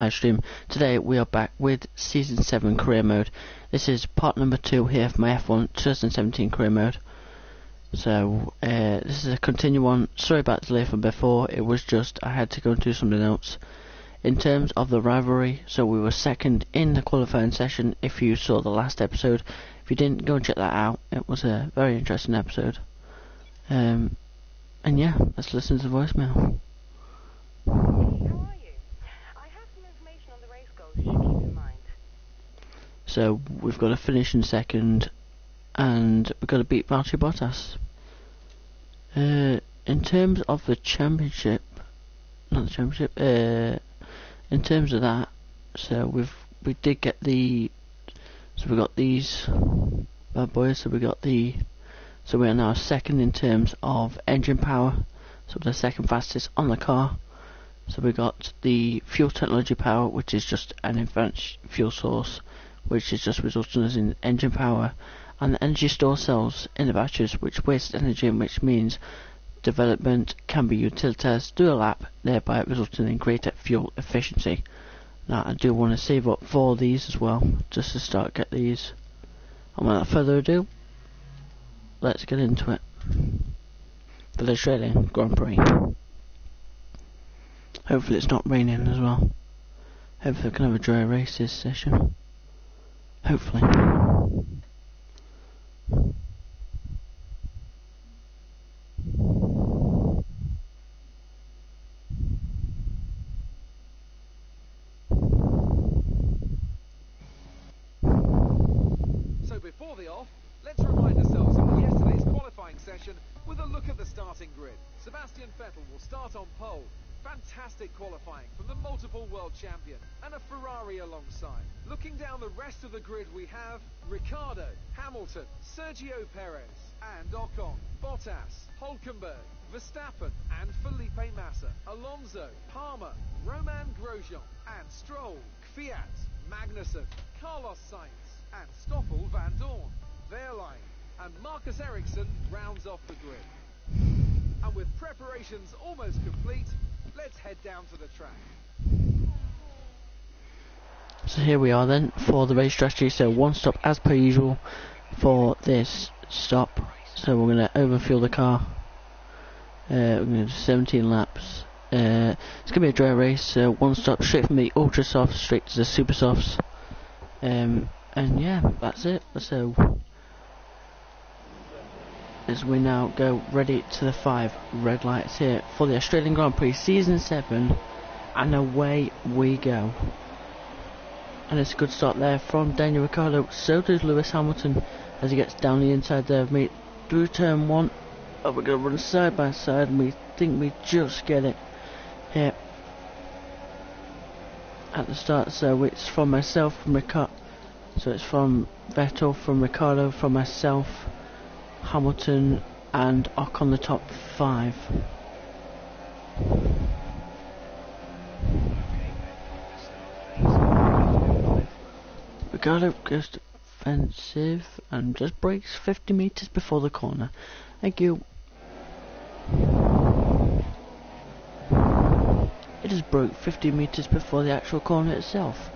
Live stream. Today we are back with Season 7 Career Mode. This is part number 2 here for my F1 2017 Career Mode. So, this is a continue on. Sorry about the delay from before, it was just I had to go and do something else. In terms of the rivalry, so we were second in the qualifying session if you saw the last episode. If you didn't, go and check that out. It was a very interesting episode. And yeah, let's listen to the voicemail. So we've got to finish in second, and we've got to beat Valtteri Bottas. In terms of the championship, not the championship. In terms of that, so we did get the. So we got these bad boys. So we got the. So we are now second in terms of engine power. So we're the second fastest on the car. So we got the fuel technology power, which is just an advanced fuel source, which is just resulting us in engine power, and the energy store cells in the batteries, which waste energy, which means development can be utilized to a lap, thereby resulting in greater fuel efficiency. Now I do want to save up for these as well, just to start get these. And without further ado, let's get into it. For the Australian Grand Prix. Hopefully it's not raining as well. Hopefully I can have a dry race this session. Hopefully. So before the off, let's remind ourselves of yesterday's qualifying session with a look at the starting grid. Sebastian Vettel will start on pole. Fantastic qualifying from the multiple world champion and a Ferrari alongside. Looking down the rest of the grid, we have Ricciardo, Hamilton, Sergio Perez and Ocon, Bottas, Hülkenberg, Verstappen and Felipe Massa, Alonso, Palmer, Romain Grosjean and Stroll, Kvyat, Magnussen, Carlos Sainz and Stoffel van Dorn, Wehrlein and Marcus Ericsson rounds off the grid. And with preparations almost complete, let's head down to the track. So here we are then for the race strategy. So one stop as per usual for this stop. So we're going to overfuel the car. We're going to do 17 laps. It's going to be a dry race. So one stop straight from the ultra soft straight to the super softs. And yeah, that's it. So as we now go ready to the 5 red lights here for the Australian Grand Prix Season 7, and away we go. And it's a good start there from Daniel Ricciardo. So does Lewis Hamilton as he gets down the inside there of me through turn 1. Oh, we're going to run side by side, and we think we just get it here at the start. So it's from myself, from Ricciardo. So it's from Vettel, from Ricciardo, from myself, Hamilton and Ocon the top 5. Ricciardo goes defensive and just brakes 50 meters before the corner. Thank you. It just broke 50 meters before the actual corner itself.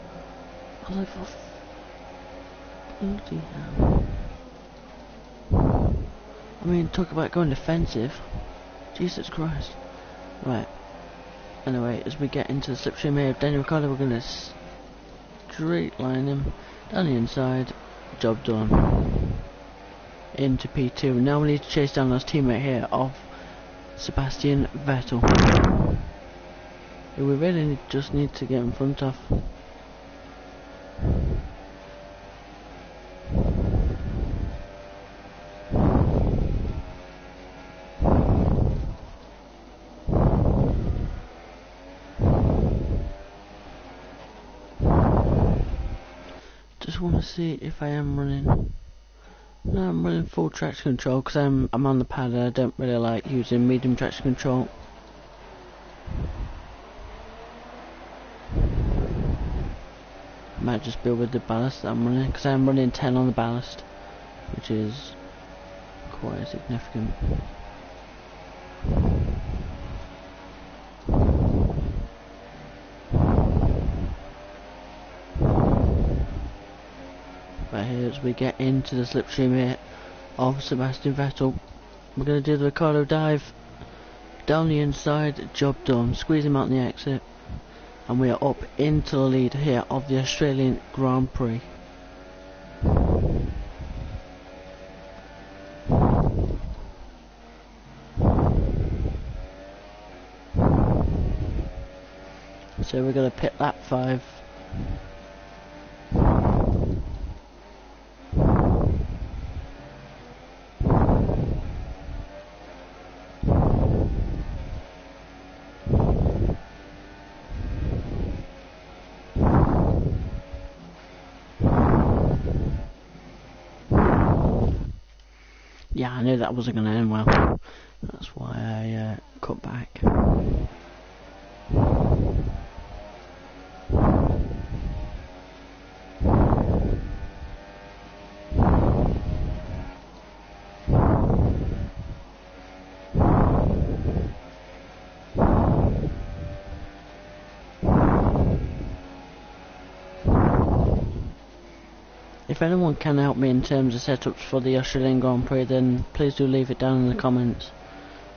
I was like, bloody hell. I mean, talk about going defensive. Jesus Christ. Right. Anyway, as we get into the slipstream here of Daniel Ricciardo, we're going to straight line him down the inside. Job done. Into P2. Now we need to chase down our teammate here of Sebastian Vettel, who we really just need to get in front of. Want to see if I am running. No, I'm running full traction control because I'm on the pad and I don't really like using medium traction control. Might just be with the ballast that I'm running, because I'm running 10 on the ballast, which is quite significant. right here as we get into the slipstream here of Sebastian Vettel. We're going to do the Ricardo dive down the inside, job done, squeeze him out in the exit, and we are up into the lead here of the Australian Grand Prix. So we're going to pit lap 5. Yeah, I knew that wasn't going to end well. That's why I cut back. If anyone can help me in terms of setups for the Australian Grand Prix, then please do leave it down in the comments.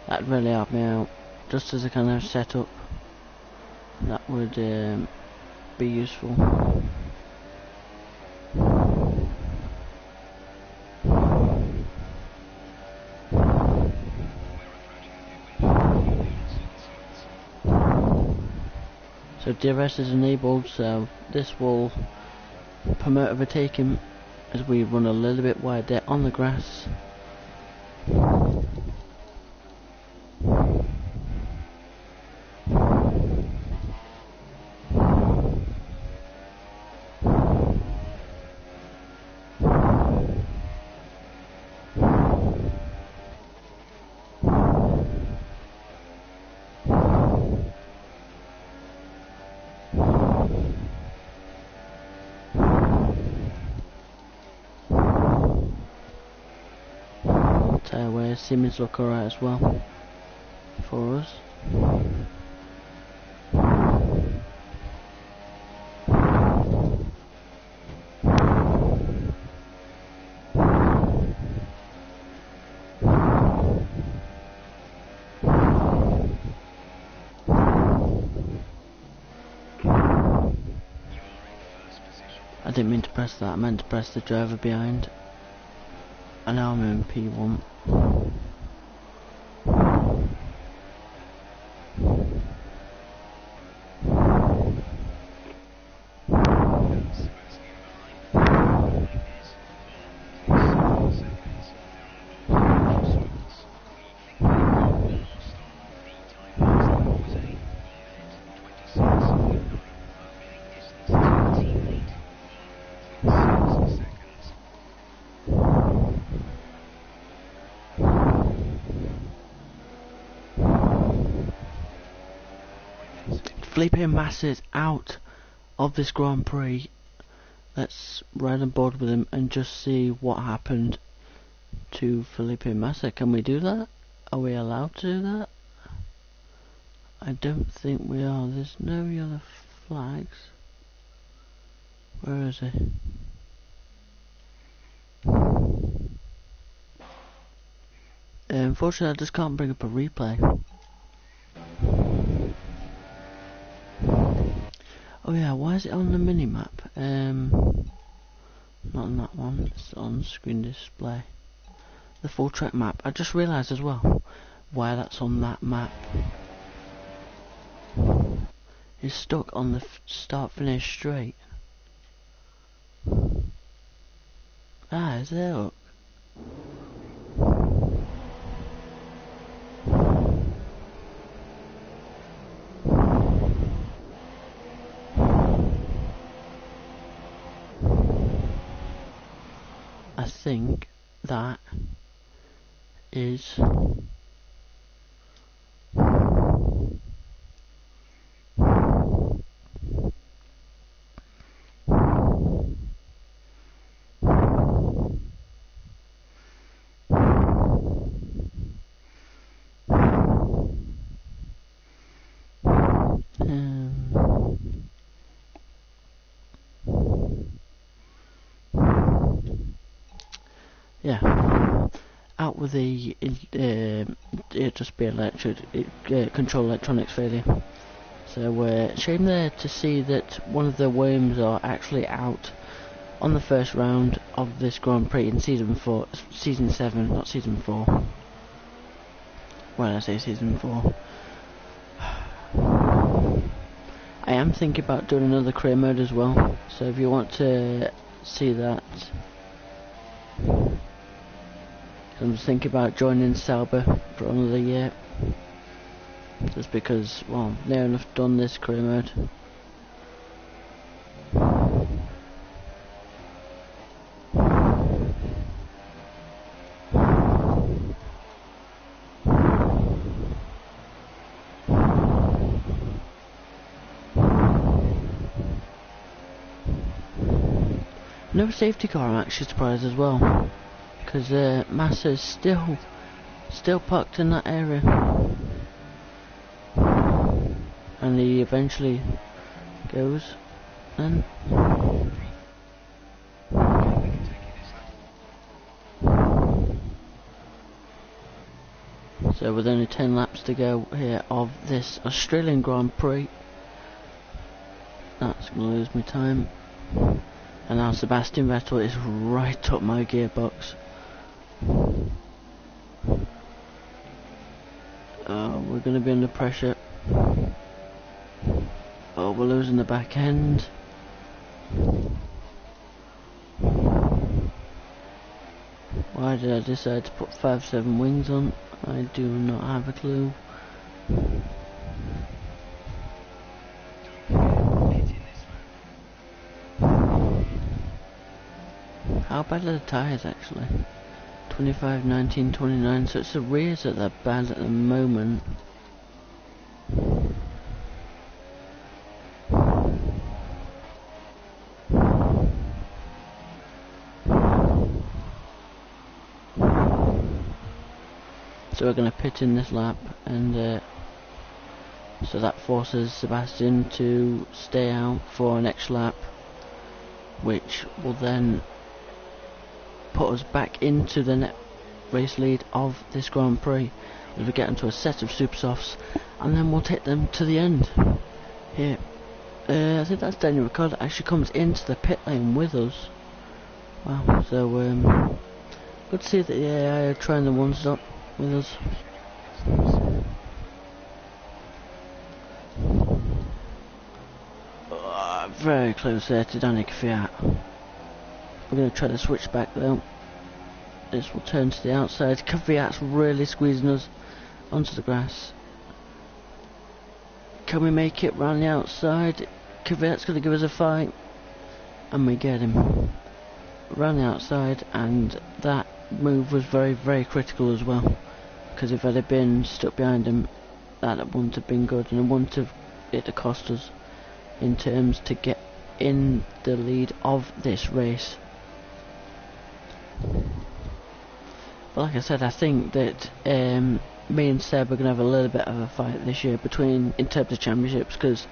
That'd really help me out. Just as a kind of setup, that would be useful. So DRS is enabled, so this will promote overtaking as we run a little bit wide there on the grass. Where Siemens look alright as well for us. I didn't mean to press that, I meant to press the driver behind. And now I'm in P1. Felipe Massa is out of this Grand Prix. Let's ride on board with him and just see what happened to Felipe Massa. Can we do that? Are we allowed to do that? I don't think we are. There's no yellow flags. Where is he? Unfortunately, I just can't bring up a replay. Oh yeah, why is it on the mini-map? Not on that one, it's on screen display. The full track map. I just realised as well why that's on that map. It's stuck on the start-finish straight. Ah, is there? Look. I think that is yeah, out with the it just be electric control electronics failure. So shame there to see that one of the worms are actually out on the first round of this Grand Prix in season 7, not season 4. When I say season 4, I am thinking about doing another career mode as well. So if you want to see that, I'm just thinking about joining Sauber for another year. Just because, well, near enough done this career mode. No safety car, I'm actually surprised as well, because Massa's still parked in that area, and he eventually goes. Then so with only 10 laps to go here of this Australian Grand Prix, that's gonna lose me time. And now Sebastian Vettel is right up my gearbox. We're going to be under pressure. Oh, we're losing the back end. Why did I decide to put 5.7 wings on? I do not have a clue. How bad are the tyres actually? 25, 19, 29, so it's the rears that are bad at the moment. So we're going to pit in this lap, and so that forces Sebastian to stay out for an extra lap, which will then put us back into the net race lead of this Grand Prix as we get into a set of super softs, and then we'll take them to the end. Here, I think that's Daniel Ricciardo actually comes into the pit lane with us. Wow, so good to see that the AI are trying the one stop with us. Very close there to Danica Fiat. We're going to try to switch back though. This will turn to the outside. Kvyat's really squeezing us onto the grass. Can we make it round the outside? Kvyat's going to give us a fight, and we get him round the outside, and that move was very, very critical as well, because if I'd have been stuck behind him, that wouldn't have been good, and it wouldn't have cost us in terms to get in the lead of this race. But like I said, I think that me and Seb are going to have a little bit of a fight this year in terms of championships, because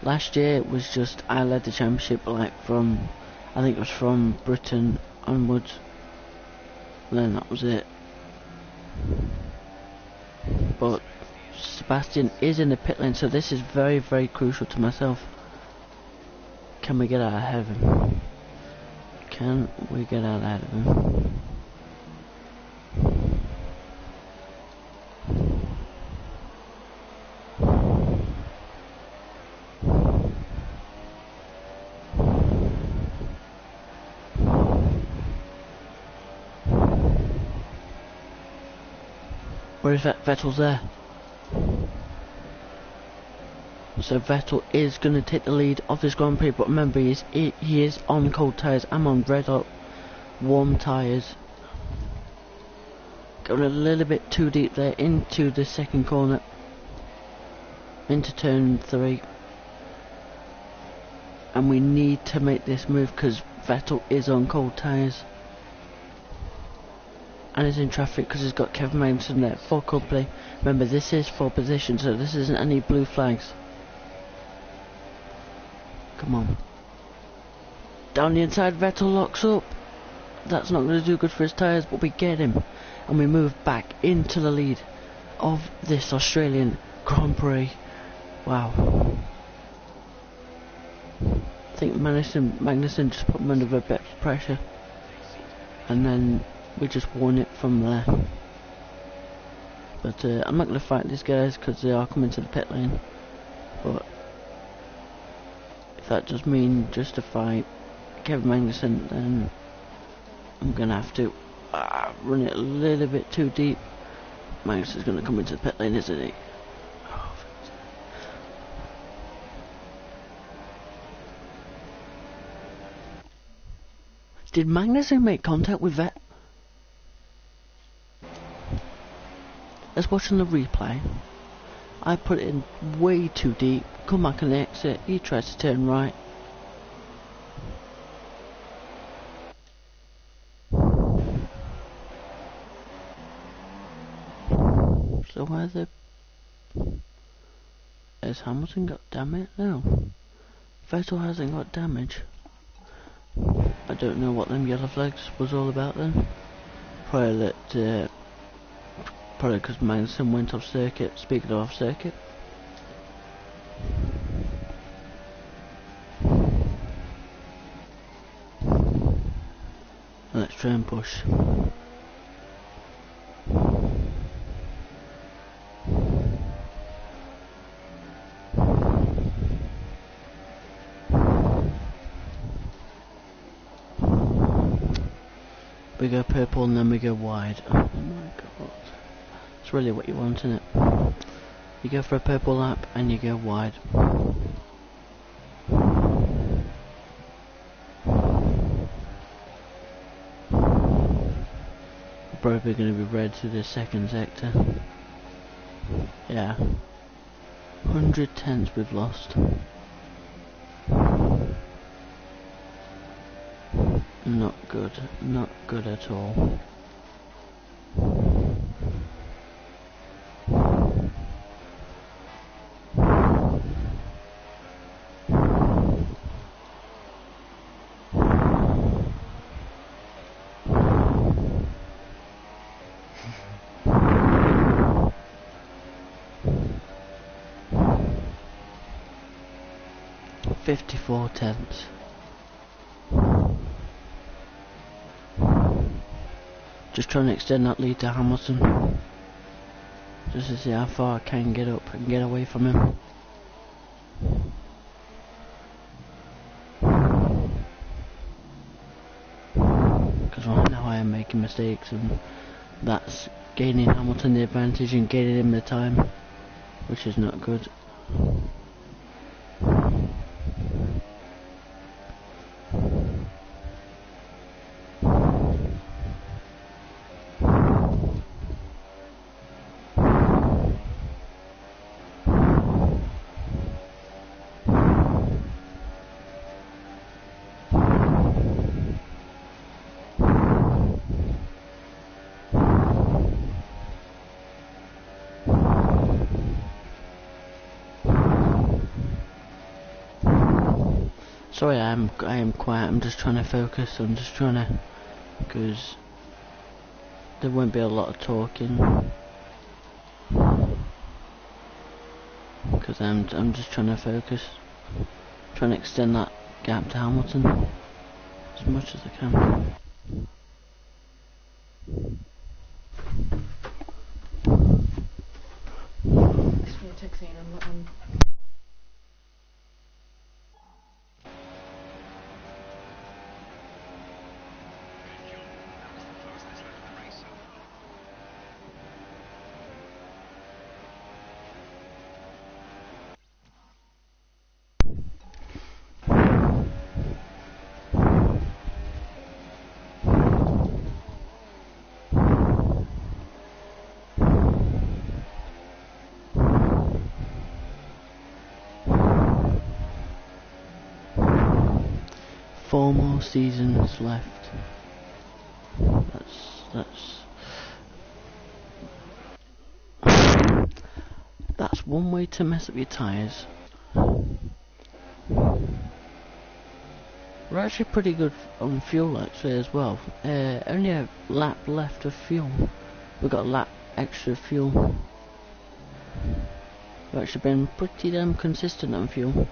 last year it was just I led the championship, like from, I think it was from Britain onwards, and then that was it. But Sebastian is in the pit lane, so this is very, very crucial to myself. Can we get out ahead of him? Can we get out ahead of him? Where is Vettel's there? So Vettel is going to take the lead of this Grand Prix, but remember he is on cold tyres. I'm on red hot warm tyres. Going a little bit too deep there into the second corner, into turn 3, and we need to make this move because Vettel is on cold tyres and is in traffic because he's got Kevin Magnussen there for company. Remember, this is for position, so this isn't any blue flags. Come on. Down the inside, Vettel locks up. that's not going to do good for his tyres, but we get him and we move back into the lead of this Australian Grand Prix. Wow. I think Magnussen just put him under a bit of pressure, and then we just won it from there. But I'm not going to fight these guys because they are coming to the pit lane. But if that does mean just to fight Kevin Magnussen, then I'm going to have to run it a little bit too deep. Magnussen's going to come into the pit lane, isn't he? Did Magnussen make contact with Vettel? Let's watch on the replay. I put it in way too deep. Come back on the exit. He tries to turn right. So where has Hamilton got damage? No. Vettel hasn't got damage. I don't know what them yellow flags was all about then. Probably that, probably because Magnussen went off circuit. Speaking of off circuit, let's try and push. We go purple and then we go wide. Oh my god. It's really what you want, isn't it? You go for a purple lap and you go wide. Probably going to be red to the second sector. Yeah. 100 tenths we've lost. Not good. Not good at all. .54 tenths. Just trying to extend that lead to Hamilton, just to see how far I can get up and get away from him. Because right now I am making mistakes, and that's gaining Hamilton the advantage and gaining him the time, which is not good. Sorry, I am quiet. I'm just trying to focus. I'm just trying to, because there won't be a lot of talking. Because I'm just trying to focus, trying to extend that gap to Hamilton as much as I can. It's going to take scene. I'm Four more seasons left. That's one way to mess up your tyres. We're actually pretty good on fuel actually as well. Only a lap left of fuel. We've got a lap extra fuel. We've actually been pretty damn consistent on fuel.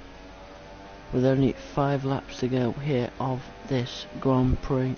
With only 5 laps to go here of this Grand Prix.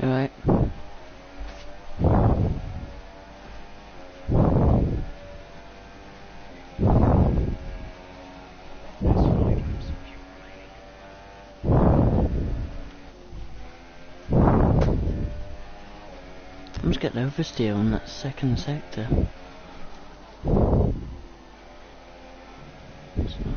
Alright. I'm just getting oversteer on that second sector. It's not.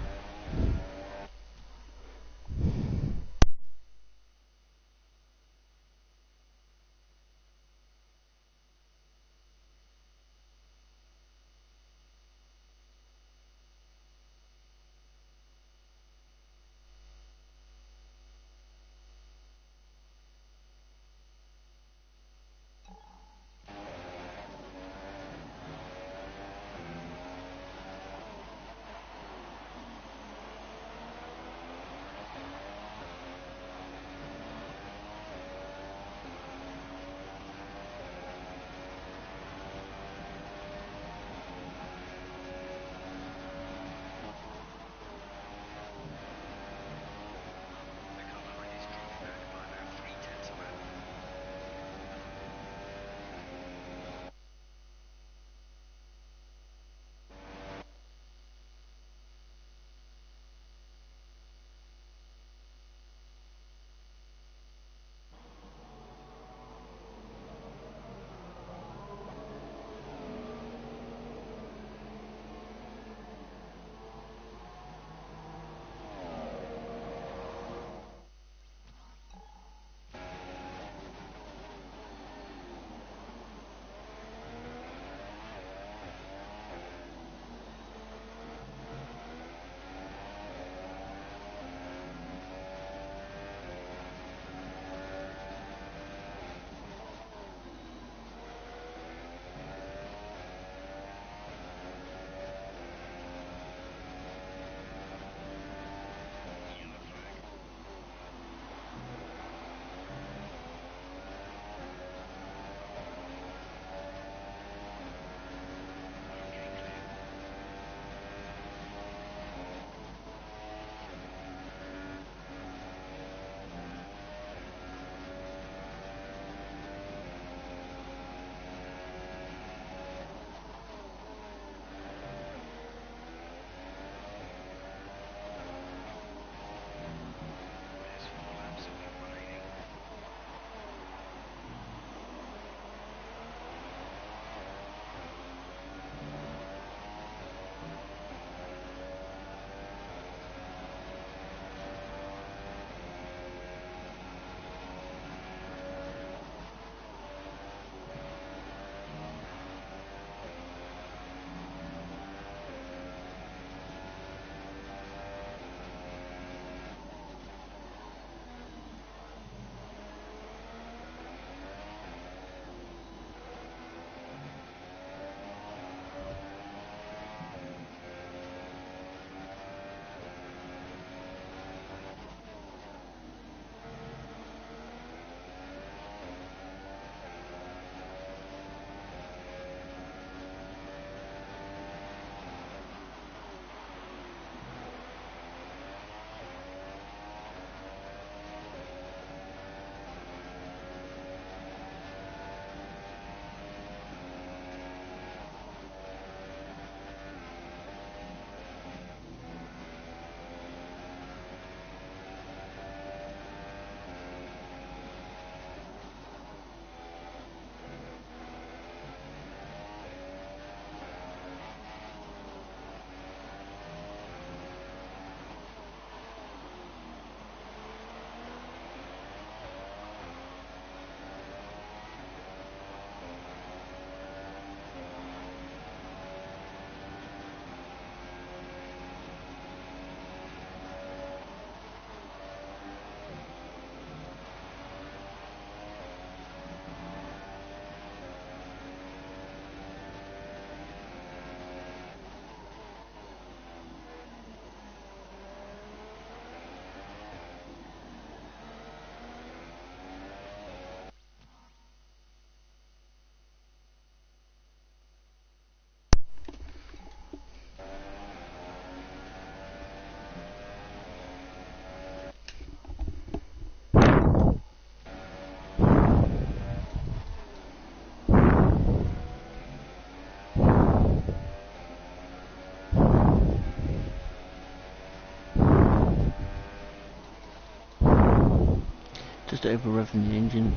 just over revving the engine.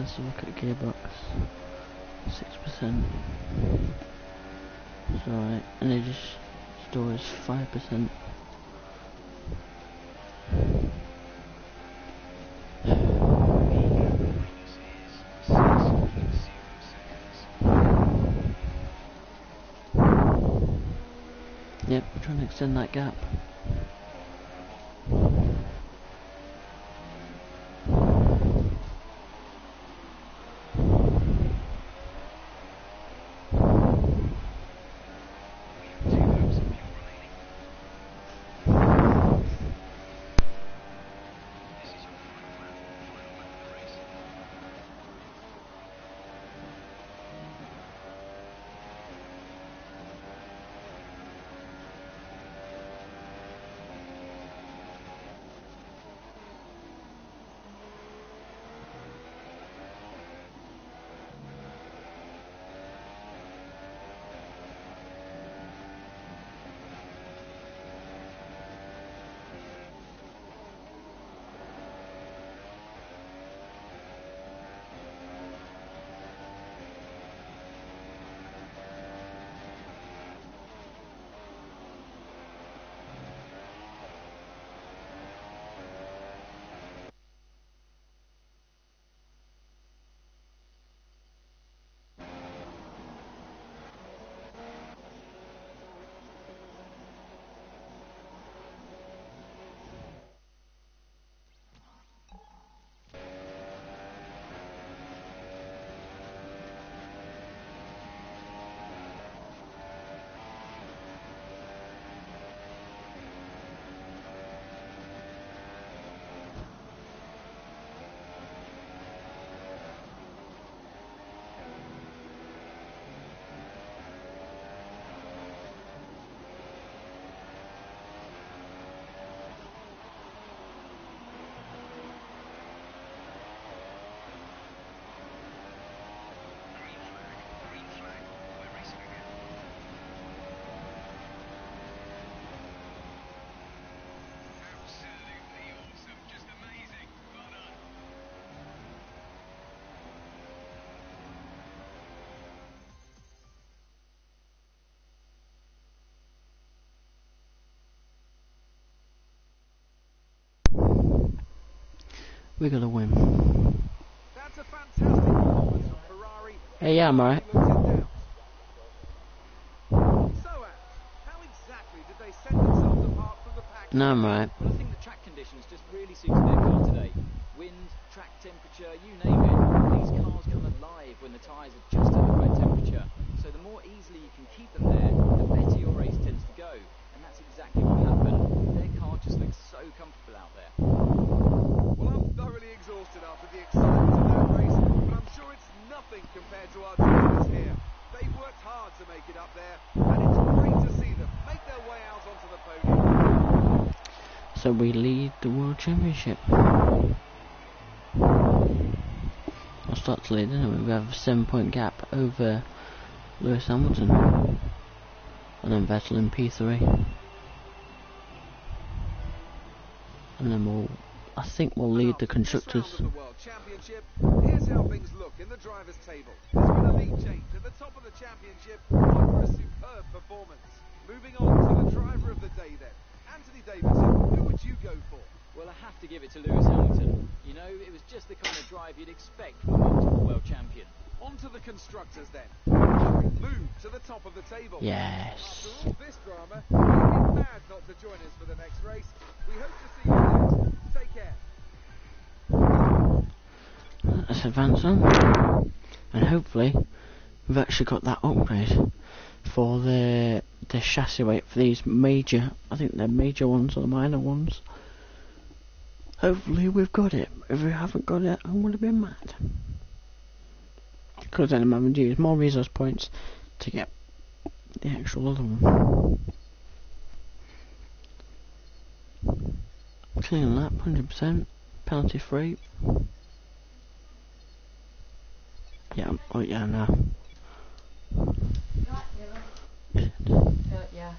Let's look at gearbox. 6%. It's alright. Energy store is 5%. Yep, we're trying to extend that gap. We got a win. That's a fantastic performance from Ferrari. Hey, yeah, I'm alright. So, Ash, how exactly did they set themselves apart from the pack? No, I'm alright. Well, I think the track conditions just really suited their car today. Wind, track temperature, you name it. These cars come alive when the tyres are just at the right temperature. So the more easily you can keep them there, the better your race tends to go. And that's exactly what happened. Their car just looks so comfortable out there. Well, I'm thoroughly exhausted after the excitement of that race, but I'm sure it's nothing compared to our drivers here. They've worked hard to make it up there, and it's great to see them make their way out onto the podium. So we lead the World Championship. I'll start to lead anyway. We have a 7-point gap over Lewis Hamilton. And then Vettel in P3. And then I think we'll lead the constructors. This round of the World Championship, here's how things look in the drivers' table. There's been a lead change at the top of the championship after a superb performance. Moving on to the driver of the day then. Anthony Davidson, who would you go for? Well, I have to give it to Lewis Hamilton. You know, it was just the kind of drive you'd expect from a multiple world champion. On to the constructors then. Move to the top of the table. Yes. After all this drama, you'd be mad not to join us for the next race. We hope to see you next. Take care. Let's advance on. And hopefully we've actually got that upgrade for the chassis weight for these major, I think they're major ones or the minor ones. Hopefully we've got it. If we haven't got it, I'm going to be mad. Because then I'm having to use more resource points to get the actual other one. Clean lap, 100%, penalty free. Yeah, oh yeah, no. Yeah.